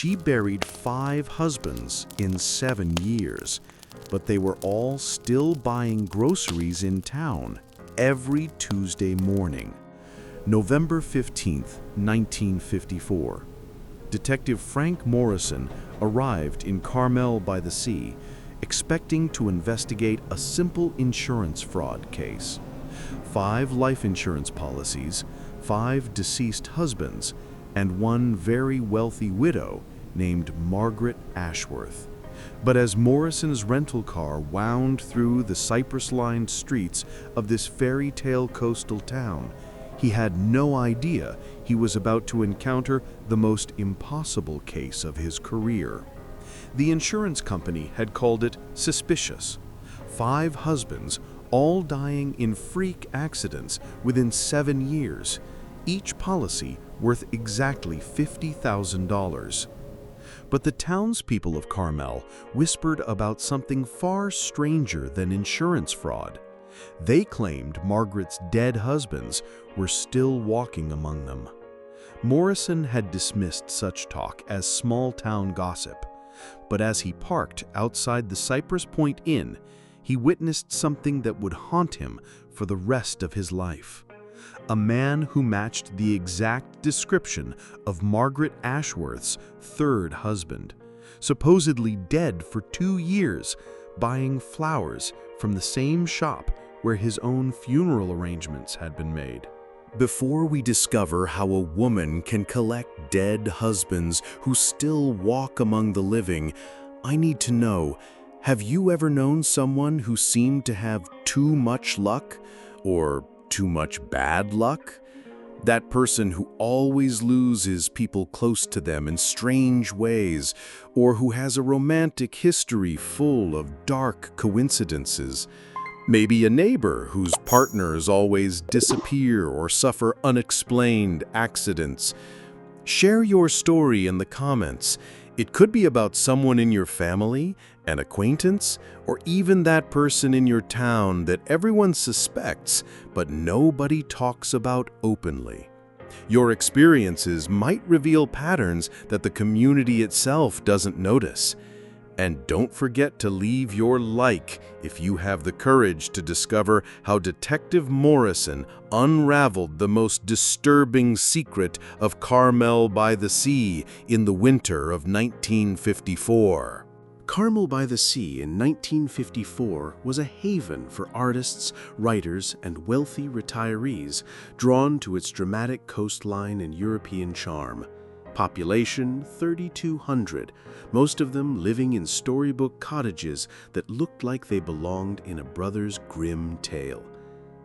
She buried 5 husbands in 7 years, but they were all still buying groceries in town every Tuesday morning. November 15, 1954. Detective Frank Morrison arrived in Carmel-by-the-Sea, expecting to investigate a simple insurance fraud case. 5 life insurance policies, 5 deceased husbands, and 1 very wealthy widow named Margaret Ashworth. But as Morrison's rental car wound through the cypress-lined streets of this fairy tale coastal town, he had no idea he was about to encounter the most impossible case of his career. The insurance company had called it suspicious. 5 husbands, all dying in freak accidents within 7 years, each policy worth exactly $50,000. But the townspeople of Carmel whispered about something far stranger than insurance fraud. They claimed Margaret's dead husbands were still walking among them. Morrison had dismissed such talk as small-town gossip, but as he parked outside the Cypress Point Inn, he witnessed something that would haunt him for the rest of his life. A man who matched the exact description of Margaret Ashworth's 3rd husband, supposedly dead for 2 years, buying flowers from the same shop where his own funeral arrangements had been made. Before we discover how a woman can collect dead husbands who still walk among the living, I need to know, have you ever known someone who seemed to have too much luck, or too much bad luck? That person who always loses people close to them in strange ways, or who has a romantic history full of dark coincidences. Maybe a neighbor whose partners always disappear or suffer unexplained accidents. Share your story in the comments. It could be about someone in your family, an acquaintance, or even that person in your town that everyone suspects, but nobody talks about openly. Your experiences might reveal patterns that the community itself doesn't notice. And don't forget to leave your like if you have the courage to discover how Detective Morrison unraveled the most disturbing secret of Carmel-by-the-Sea in the winter of 1954. Carmel-by-the-Sea in 1954 was a haven for artists, writers, and wealthy retirees drawn to its dramatic coastline and European charm. Population 3,200, most of them living in storybook cottages that looked like they belonged in a Brothers Grimm tale.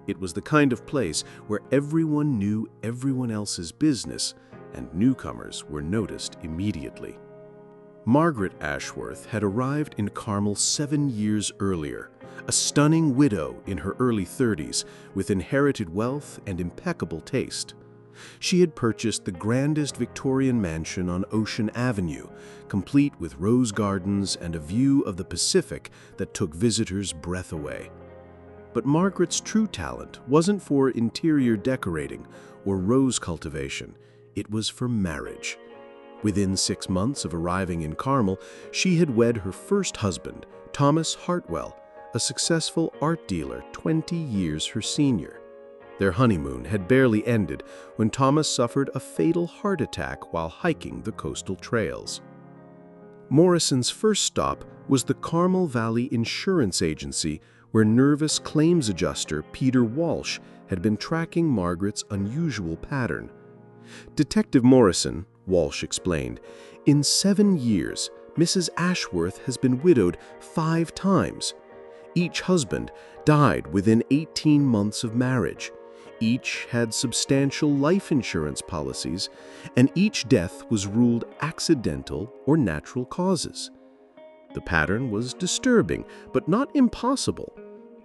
It was the kind of place where everyone knew everyone else's business, and newcomers were noticed immediately. Margaret Ashworth had arrived in Carmel 7 years earlier, a stunning widow in her early 30s with inherited wealth and impeccable taste. She had purchased the grandest Victorian mansion on Ocean Avenue, complete with rose gardens and a view of the Pacific that took visitors' breath away. But Margaret's true talent wasn't for interior decorating or rose cultivation. It was for marriage. Within 6 months of arriving in Carmel, she had wed her first husband, Thomas Hartwell, a successful art dealer 20 years her senior. Their honeymoon had barely ended when Thomas suffered a fatal heart attack while hiking the coastal trails. Morrison's first stop was the Carmel Valley Insurance Agency, where nervous claims adjuster Peter Walsh had been tracking Margaret's unusual pattern. Detective Morrison, Walsh explained, in 7 years, Mrs. Ashworth has been widowed 5 times. Each husband died within 18 months of marriage. Each had substantial life insurance policies, and each death was ruled accidental or natural causes. The pattern was disturbing, but not impossible.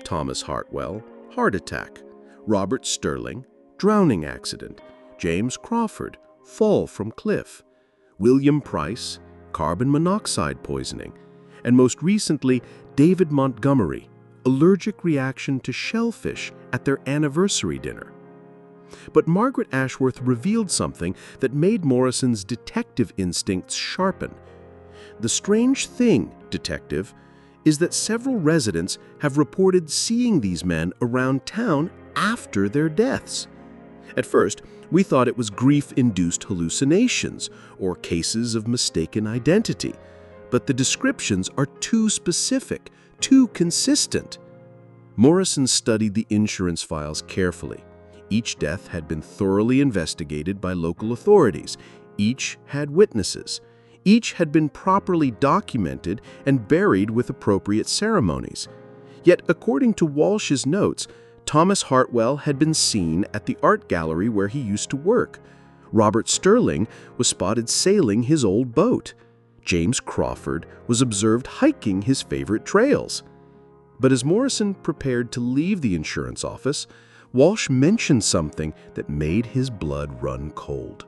Thomas Hartwell, heart attack. Robert Sterling, drowning accident. James Crawford, fall from cliff. William Price, carbon monoxide poisoning. And most recently, David Montgomery, allergic reaction to shellfish at their anniversary dinner. But Margaret Ashworth revealed something that made Morrison's detective instincts sharpen. The strange thing, detective, is that several residents have reported seeing these men around town after their deaths. At first, we thought it was grief-induced hallucinations or cases of mistaken identity, but the descriptions are too specific, too consistent. Morrison studied the insurance files carefully. Each death had been thoroughly investigated by local authorities. Each had witnesses. Each had been properly documented and buried with appropriate ceremonies. Yet, according to Walsh's notes, Thomas Hartwell had been seen at the art gallery where he used to work. Robert Sterling was spotted sailing his old boat. James Crawford was observed hiking his favorite trails. But as Morrison prepared to leave the insurance office, Walsh mentioned something that made his blood run cold.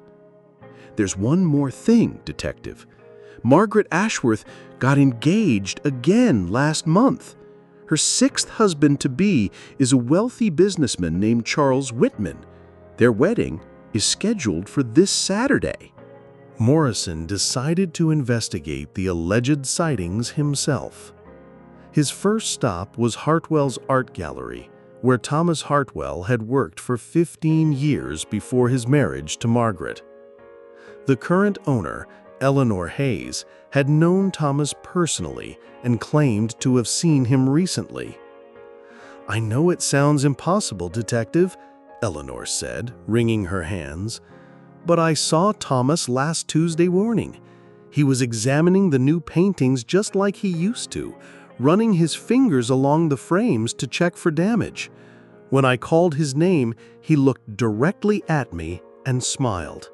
"There's one more thing, detective. Margaret Ashworth got engaged again last month. Her sixth husband-to-be is a wealthy businessman named Charles Whitman. Their wedding is scheduled for this Saturday." Morrison decided to investigate the alleged sightings himself. His first stop was Hartwell's art gallery, where Thomas Hartwell had worked for 15 years before his marriage to Margaret. The current owner, Eleanor Hayes, had known Thomas personally and claimed to have seen him recently. "I know it sounds impossible, detective," Eleanor said, wringing her hands, "but I saw Thomas last Tuesday morning. He was examining the new paintings just like he used to, running his fingers along the frames to check for damage. When I called his name, he looked directly at me and smiled.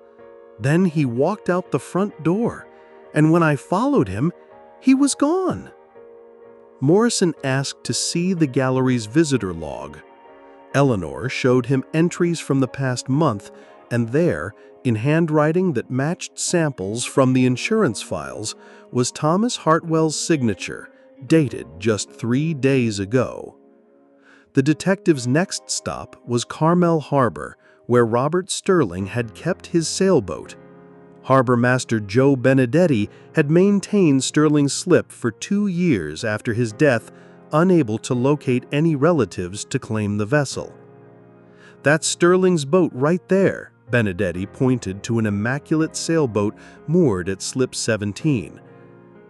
Then he walked out the front door, and when I followed him, he was gone." Morrison asked to see the gallery's visitor log. Eleanor showed him entries from the past month, and there, in handwriting that matched samples from the insurance files, was Thomas Hartwell's signature, dated just 3 days ago. The detective's next stop was Carmel Harbor, where Robert Sterling had kept his sailboat. Harbor Master Joe Benedetti had maintained Sterling's slip for 2 years after his death, unable to locate any relatives to claim the vessel. "That's Sterling's boat right there," Benedetti pointed to an immaculate sailboat moored at slip 17.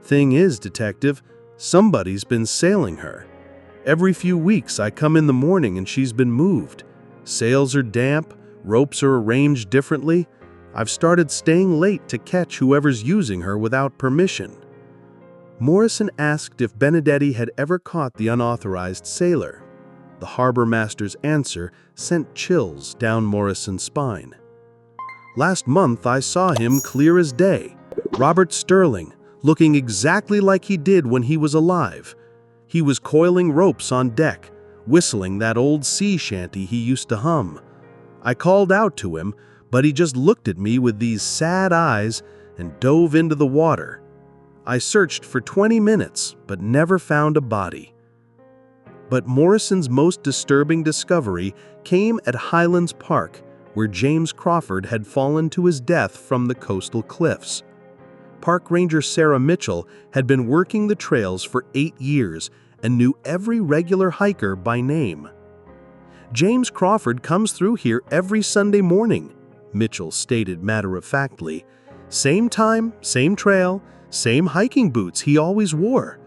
"Thing is, detective, somebody's been sailing her. Every few weeks I come in the morning and she's been moved. Sails are damp, ropes are arranged differently. I've started staying late to catch whoever's using her without permission." Morrison asked if Benedetti had ever caught the unauthorized sailor. The harbor master's answer sent chills down Morrison's spine. "Last month I saw him clear as day. Robert Sterling, looking exactly like he did when he was alive. He was coiling ropes on deck, whistling that old sea shanty he used to hum. I called out to him, but he just looked at me with these sad eyes and dove into the water. I searched for 20 minutes, but never found a body." But Morrison's most disturbing discovery came at Highlands Park, where James Crawford had fallen to his death from the coastal cliffs. Park Ranger Sarah Mitchell had been working the trails for 8 years and knew every regular hiker by name. "James Crawford comes through here every Sunday morning," Mitchell stated matter-of-factly. "Same time, same trail, same hiking boots he always wore.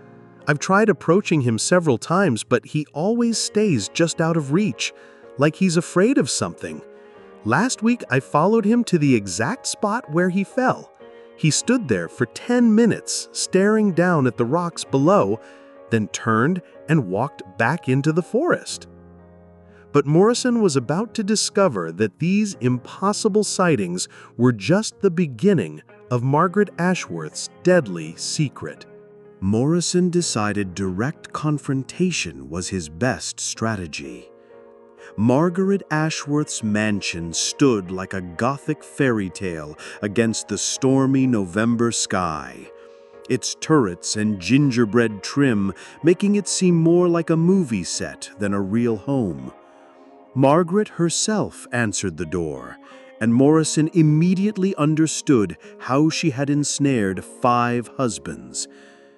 I've tried approaching him several times, but he always stays just out of reach, like he's afraid of something. Last week I followed him to the exact spot where he fell. He stood there for 10 minutes, staring down at the rocks below, then turned and walked back into the forest." But Morrison was about to discover that these impossible sightings were just the beginning of Margaret Ashworth's deadly secret. Morrison decided direct confrontation was his best strategy. Margaret Ashworth's mansion stood like a Gothic fairy tale against the stormy November sky, its turrets and gingerbread trim making it seem more like a movie set than a real home. Margaret herself answered the door, and Morrison immediately understood how she had ensnared 5 husbands.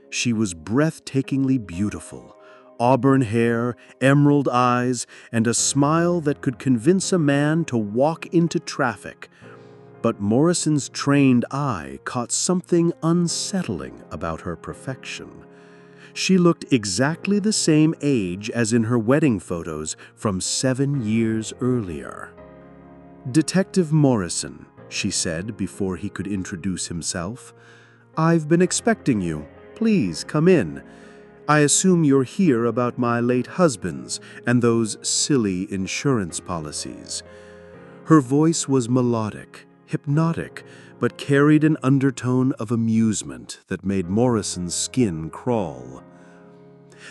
She was breathtakingly beautiful. Auburn hair, emerald eyes, and a smile that could convince a man to walk into traffic. But Morrison's trained eye caught something unsettling about her perfection. She looked exactly the same age as in her wedding photos from 7 years earlier. "Detective Morrison," she said before he could introduce himself. "I've been expecting you. Please come in. I assume you're here about my late husbands and those silly insurance policies." Her voice was melodic, hypnotic, but carried an undertone of amusement that made Morrison's skin crawl.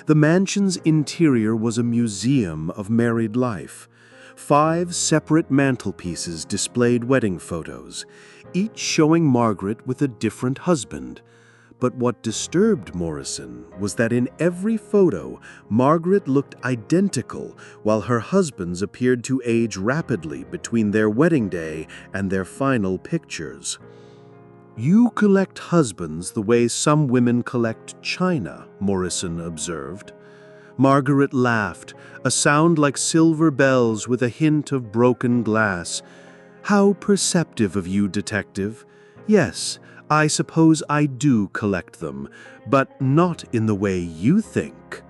The mansion's interior was a museum of married life. 5 separate mantelpieces displayed wedding photos, each showing Margaret with a different husband. But what disturbed Morrison was that in every photo, Margaret looked identical, while her husbands appeared to age rapidly between their wedding day and their final pictures. "You collect husbands the way some women collect china," Morrison observed. Margaret laughed, a sound like silver bells with a hint of broken glass. "How perceptive of you, detective. Yes, I suppose I do collect them, but not in the way you think."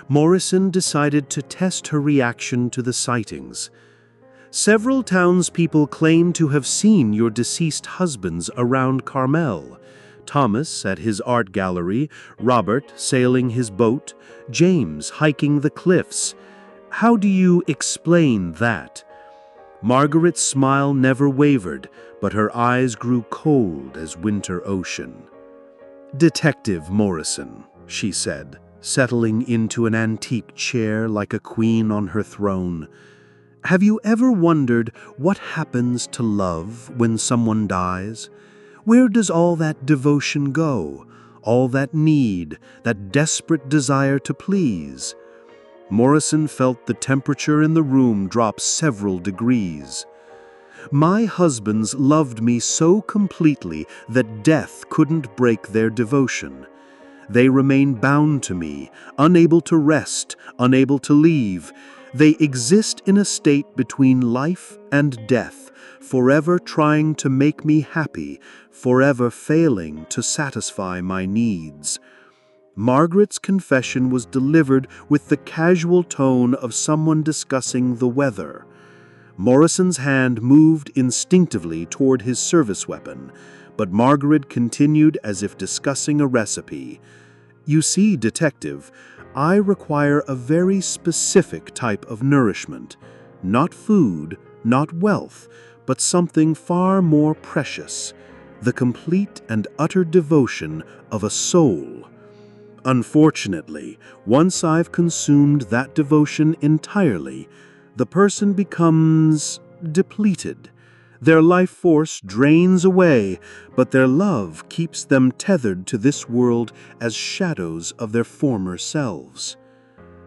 Morrison decided to test her reaction to the sightings. "Several townspeople claim to have seen your deceased husbands around Carmel. Thomas at his art gallery, Robert sailing his boat, James hiking the cliffs. How do you explain that?" Margaret's smile never wavered, but her eyes grew cold as winter ocean. "Detective Morrison," she said, settling into an antique chair like a queen on her throne, "have you ever wondered what happens to love when someone dies? Where does all that devotion go? All that need, that desperate desire to please?" Morrison felt the temperature in the room drop several degrees. "My husbands loved me so completely that death couldn't break their devotion. They remain bound to me, unable to rest, unable to leave. They exist in a state between life and death, forever trying to make me happy, forever failing to satisfy my needs." Margaret's confession was delivered with the casual tone of someone discussing the weather. Morrison's hand moved instinctively toward his service weapon, but Margaret continued as if discussing a recipe. "You see, detective, I require a very specific type of nourishment. Not food, not wealth, but something far more precious, the complete and utter devotion of a soul. Unfortunately, once I've consumed that devotion entirely, the person becomes depleted. Their life force drains away, but their love keeps them tethered to this world as shadows of their former selves."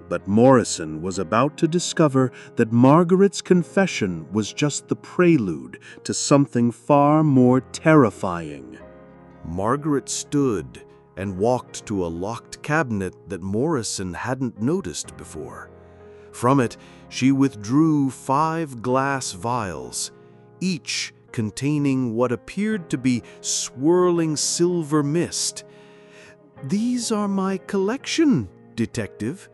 But Morrison was about to discover that Margaret's confession was just the prelude to something far more terrifying. Margaret stood and walked to a locked cabinet that Morrison hadn't noticed before. From it, she withdrew 5 glass vials, each containing what appeared to be swirling silver mist. "These are my collection, detective.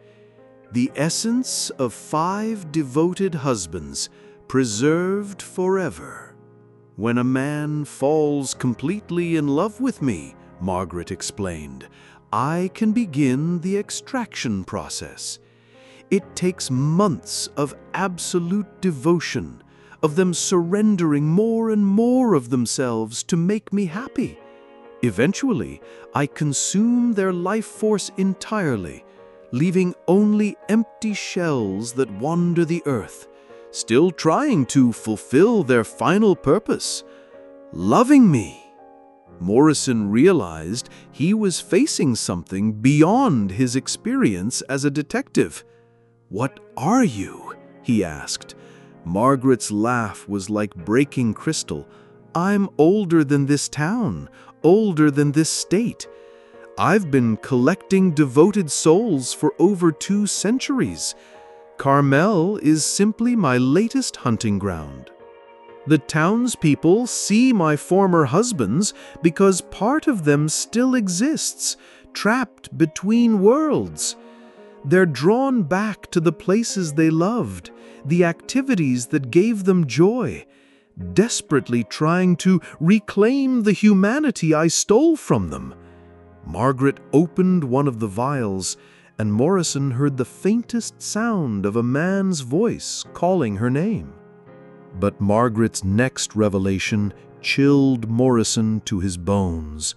The essence of 5 devoted husbands, preserved forever. When a man falls completely in love with me," Margaret explained, "I can begin the extraction process. It takes months of absolute devotion, of them surrendering more and more of themselves to make me happy. Eventually, I consume their life force entirely, leaving only empty shells that wander the earth, still trying to fulfill their final purpose, loving me." Morrison realized he was facing something beyond his experience as a detective. "What are you?" he asked. Margaret's laugh was like breaking crystal. "I'm older than this town, older than this state. I've been collecting devoted souls for over 2 centuries. Carmel is simply my latest hunting ground. The townspeople see my former husbands because part of them still exists, trapped between worlds. They're drawn back to the places they loved, the activities that gave them joy, desperately trying to reclaim the humanity I stole from them." Margaret opened one of the vials, and Morrison heard the faintest sound of a man's voice calling her name. But Margaret's next revelation chilled Morrison to his bones.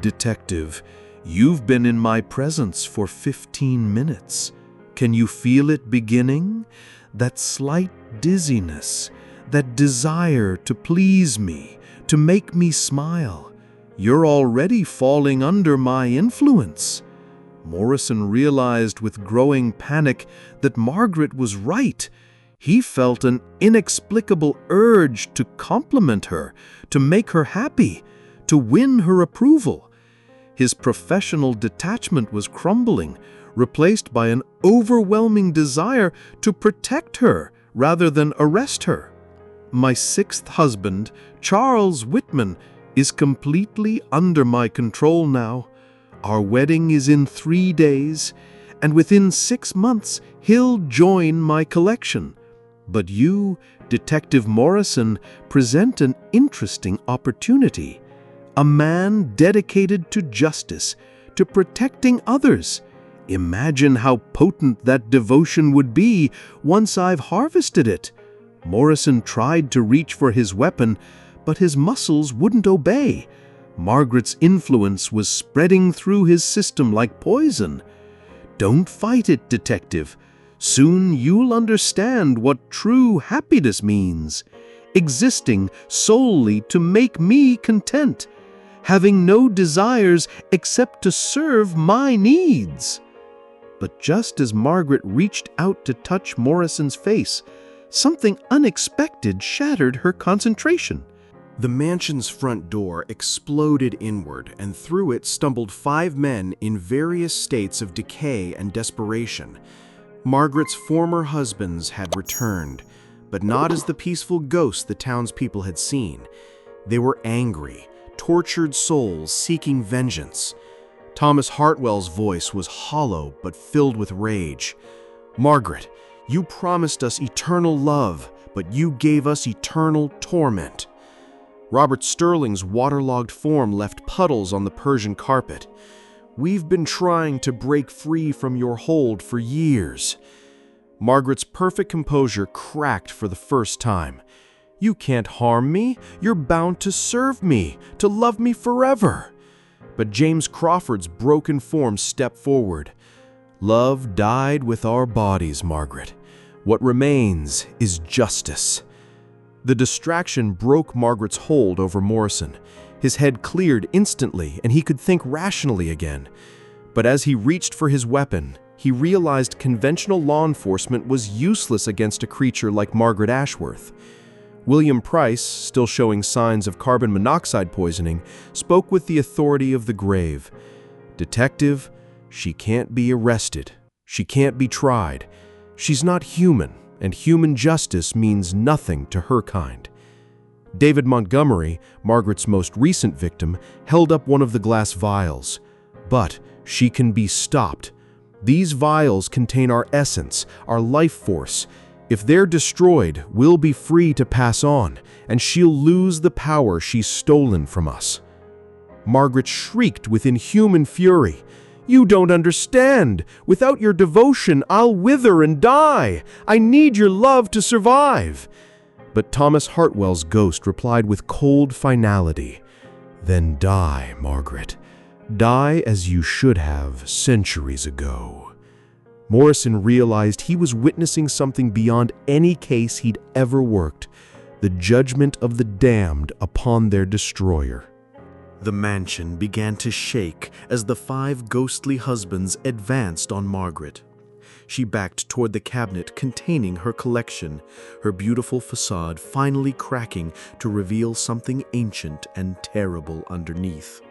"Detective, you've been in my presence for 15 minutes. Can you feel it beginning? That slight dizziness, that desire to please me, to make me smile. You're already falling under my influence." Morrison realized with growing panic that Margaret was right. He felt an inexplicable urge to compliment her, to make her happy, to win her approval. His professional detachment was crumbling, replaced by an overwhelming desire to protect her rather than arrest her. "My 6th husband, Charles Whitman, is completely under my control now. Our wedding is in 3 days, and within 6 months he'll join my collection. But you, Detective Morrison, present an interesting opportunity. A man dedicated to justice, to protecting others. Imagine how potent that devotion would be once I've harvested it." Morrison tried to reach for his weapon, but his muscles wouldn't obey. Margaret's influence was spreading through his system like poison. "Don't fight it, Detective. Soon you'll understand what true happiness means. Existing solely to make me content. Having no desires except to serve my needs." But just as Margaret reached out to touch Morrison's face, something unexpected shattered her concentration. The mansion's front door exploded inward, and through it stumbled 5 men in various states of decay and desperation. Margaret's former husbands had returned, but not as the peaceful ghosts the townspeople had seen. They were angry, tortured souls seeking vengeance. Thomas Hartwell's voice was hollow but filled with rage. "Margaret, you promised us eternal love, but you gave us eternal torment." Robert Sterling's waterlogged form left puddles on the Persian carpet. "We've been trying to break free from your hold for years." Margaret's perfect composure cracked for the first time. "You can't harm me. You're bound to serve me, to love me forever." But James Crawford's broken form stepped forward. "Love died with our bodies, Margaret. What remains is justice." The distraction broke Margaret's hold over Morrison. His head cleared instantly, and he could think rationally again. But as he reached for his weapon, he realized conventional law enforcement was useless against a creature like Margaret Ashworth. William Price, still showing signs of carbon monoxide poisoning, spoke with the authority of the grave. "Detective, she can't be arrested. She can't be tried. She's not human, and human justice means nothing to her kind." David Montgomery, Margaret's most recent victim, held up one of the glass vials. "But she can be stopped. These vials contain our essence, our life force. If they're destroyed, we'll be free to pass on, and she'll lose the power she's stolen from us." Margaret shrieked with inhuman fury. "You don't understand. Without your devotion, I'll wither and die. I need your love to survive." But Thomas Hartwell's ghost replied with cold finality. "Then die, Margaret. Die as you should have centuries ago." Morrison realized he was witnessing something beyond any case he'd ever worked, the judgment of the damned upon their destroyer. The mansion began to shake as the 5 ghostly husbands advanced on Margaret. She backed toward the cabinet containing her collection, her beautiful facade finally cracking to reveal something ancient and terrible underneath.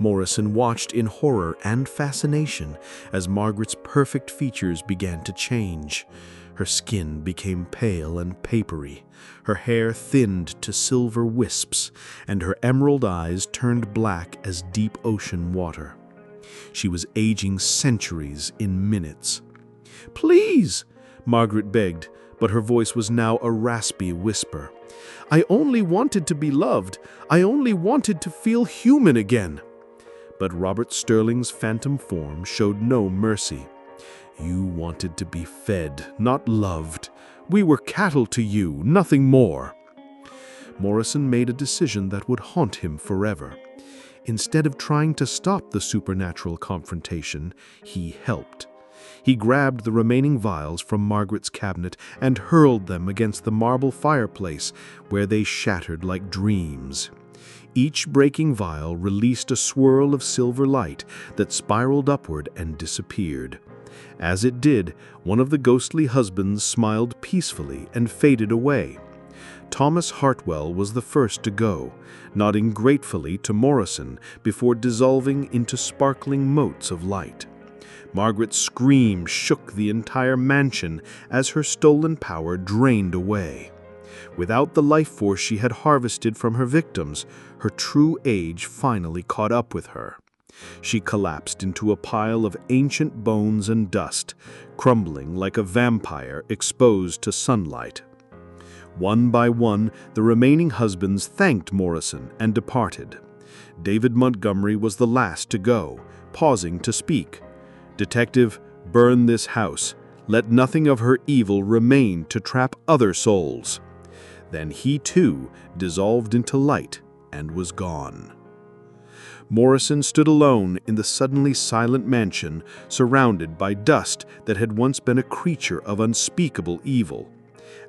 Morrison watched in horror and fascination as Margaret's perfect features began to change. Her skin became pale and papery, her hair thinned to silver wisps, and her emerald eyes turned black as deep ocean water. She was aging centuries in minutes. "Please," Margaret begged, but her voice was now a raspy whisper. "I only wanted to be loved. I only wanted to feel human again." But Robert Sterling's phantom form showed no mercy. "You wanted to be fed, not loved. We were cattle to you, nothing more." Morrison made a decision that would haunt him forever. Instead of trying to stop the supernatural confrontation, he helped. He grabbed the remaining vials from Margaret's cabinet and hurled them against the marble fireplace, where they shattered like dreams. Each breaking vial released a swirl of silver light that spiraled upward and disappeared. As it did, one of the ghostly husbands smiled peacefully and faded away. Thomas Hartwell was the first to go, nodding gratefully to Morrison before dissolving into sparkling motes of light. Margaret's scream shook the entire mansion as her stolen power drained away. Without the life force she had harvested from her victims, her true age finally caught up with her. She collapsed into a pile of ancient bones and dust, crumbling like a vampire exposed to sunlight. One by one, the remaining husbands thanked Morrison and departed. David Montgomery was the last to go, pausing to speak. "Detective, burn this house. Let nothing of her evil remain to trap other souls." Then he, too, dissolved into light and was gone. Morrison stood alone in the suddenly silent mansion, surrounded by dust that had once been a creature of unspeakable evil.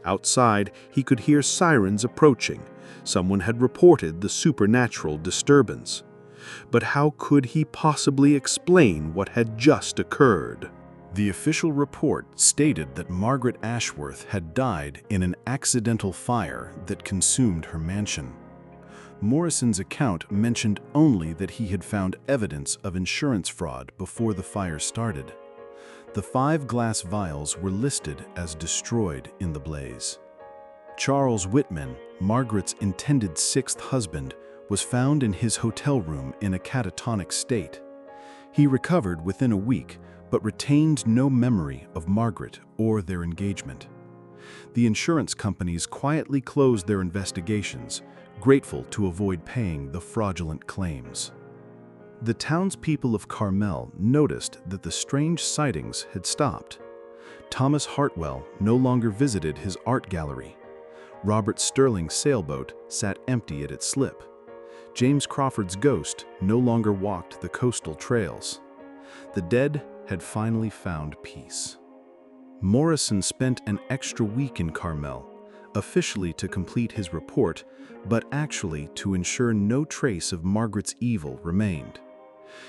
Outside, he could hear sirens approaching. Someone had reported the supernatural disturbance. But how could he possibly explain what had just occurred? The official report stated that Margaret Ashworth had died in an accidental fire that consumed her mansion. Morrison's account mentioned only that he had found evidence of insurance fraud before the fire started. The 5 glass vials were listed as destroyed in the blaze. Charles Whitman, Margaret's intended 6th husband, was found in his hotel room in a catatonic state. He recovered within a week, but retained no memory of Margaret or their engagement. The insurance companies quietly closed their investigations, grateful to avoid paying the fraudulent claims. The townspeople of Carmel noticed that the strange sightings had stopped. Thomas Hartwell no longer visited his art gallery. Robert Sterling's sailboat sat empty at its slip. James Crawford's ghost no longer walked the coastal trails. The dead had finally found peace. Morrison spent an extra week in Carmel, officially to complete his report, but actually to ensure no trace of Margaret's evil remained.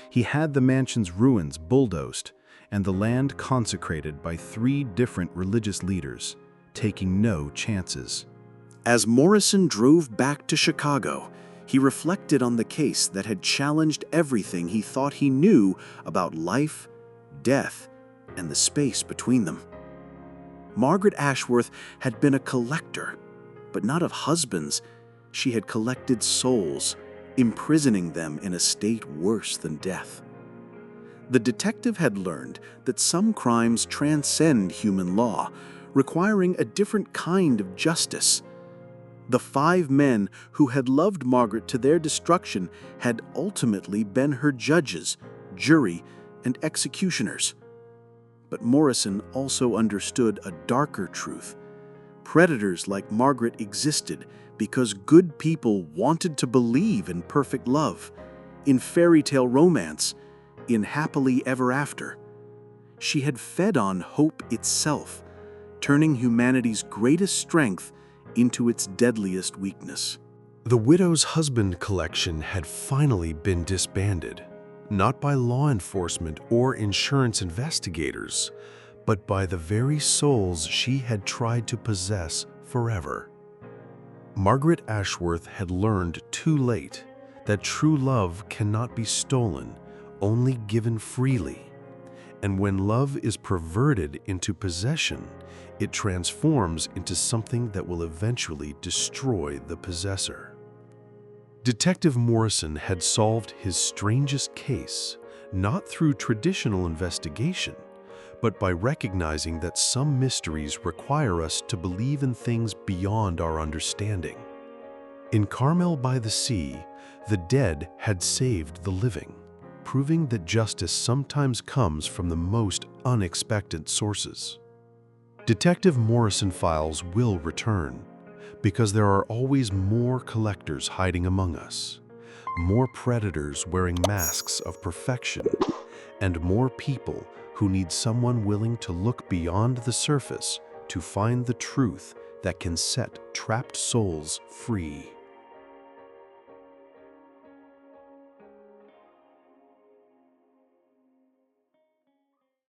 He had the mansion's ruins bulldozed and the land consecrated by 3 different religious leaders, taking no chances. As Morrison drove back to Chicago, he reflected on the case that had challenged everything he thought he knew about life, death, and the space between them. Margaret Ashworth had been a collector, but not of husbands. She had collected souls, imprisoning them in a state worse than death. The detective had learned that some crimes transcend human law, requiring a different kind of justice. The 5 men who had loved Margaret to their destruction had ultimately been her judges, jury, and executioners. But Morrison also understood a darker truth. Predators like Margaret existed because good people wanted to believe in perfect love, in fairy tale romance, in happily ever after. She had fed on hope itself, turning humanity's greatest strength into its deadliest weakness. The widow's husband collection had finally been disbanded, not by law enforcement or insurance investigators, but by the very souls she had tried to possess forever. Margaret Ashworth had learned too late that true love cannot be stolen, only given freely. And when love is perverted into possession, it transforms into something that will eventually destroy the possessor. Detective Morrison had solved his strangest case not through traditional investigation, but by recognizing that some mysteries require us to believe in things beyond our understanding. In Carmel-by-the-Sea, the dead had saved the living, proving that justice sometimes comes from the most unexpected sources. Detective Morrison files will return, because there are always more collectors hiding among us, more predators wearing masks of perfection, and more people who need someone willing to look beyond the surface to find the truth that can set trapped souls free.